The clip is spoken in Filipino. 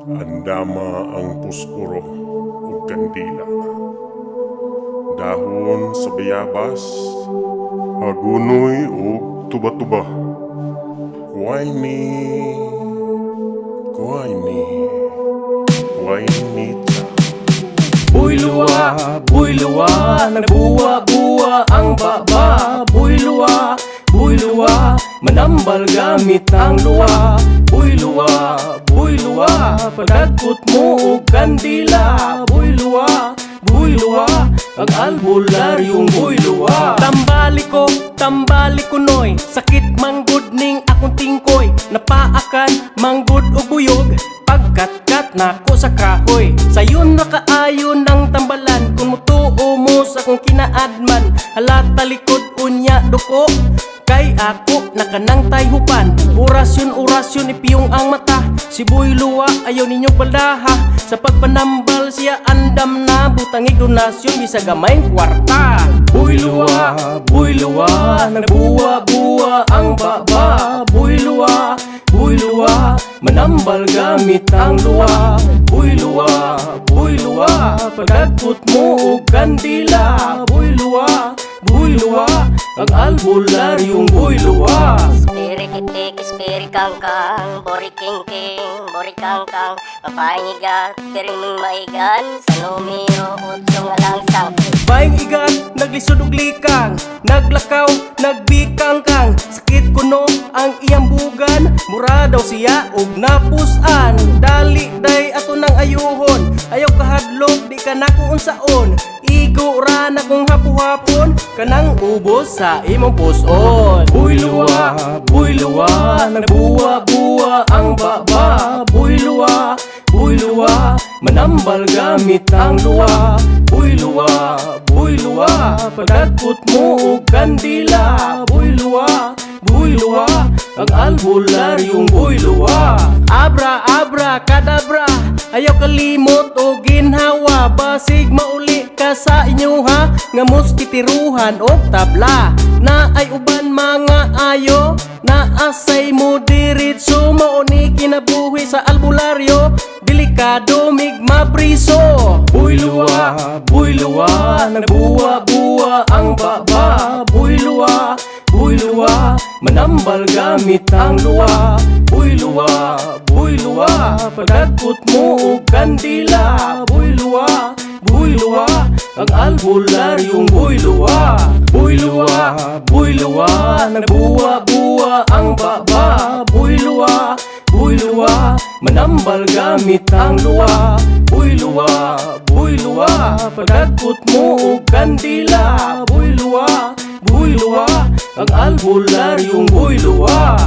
Andama ang puspuro ug kandila. Dahon sa bayabas, hagunoy ug tuba-tuba. Kuway ni cha. Buy luwa, nagbuwa-buwa ang baba. Buy luwa, manambal gamit ang luwa. Buy luwa, pagdagkot mo og kandila. Buy luwa, ang albularyong buy luwa. Tambali ko noy, sakit manggod ning akong tingkoy. Napaakan manggod og buyog, pagkat-kat nako sa kahoy. Sayon nakaayon ang tambalan, kung mutuo mo sa akong kinaadman. Halata likod unya duko, kay ako nakanang tayhupan. Orasyon ipiyong ang mata. Si Buy luwa ayaw ninyo baldaha. Sa pagpanambal siya andam na, butangig donasyon bisag gamayng kwarta. Buy luwa, nagbuwa-buwa ang baba. Buy luwa, manambal gamit ang luwa. Buy luwa, pagdagkot mo og kandila. Buy luwa, ang albularyong buy luwa. Spirikitik, spirikangkang, borikingking, borikangkang, papaingigat, piring maigan, sa numero, utso nga lang sang. Baing igat, naglisod og likang, naglakaw, nagbikangkang. Sakit kuno ang iyang bugan, mura daw siya og napusan. Dali day ato nang ayuhon, ayaw kahadlok, di ka nakuon saon. Igo ra na kung hapu-hapon, kanang ubos sa imong puson. Buy luwa, nagbuwa-buwa ang baba. Buy luwa, manambal gamit ang luwa. Buy luwa, pagdagkot mo og kandila. Buy luwa, ang albularyong buy luwa. Abra, kadabra, ayaw kalimot o ginhawa. Basig mauli ka sa inyo ha, nga moskitiruhan o tabla. Na ay uban mga ayo, na asay mo diritso. Mauni kinabuhi sa albularyo, delikado migma priso. Buy luwa, nagbuwa-buwa ang baba. Buy luwa, manambal gamit ang luwa. Buy luwa, pagdagkot mo og kandila. Buy luwa, ang albularyong buy luwa. Buy luwa, nagbuwa-buwa ang baba. Buy luwa, manambal gamit ang luwa. Buy luwa, pagdagkot mo og kandila. Buy luwa, ang albularyong buy luwa.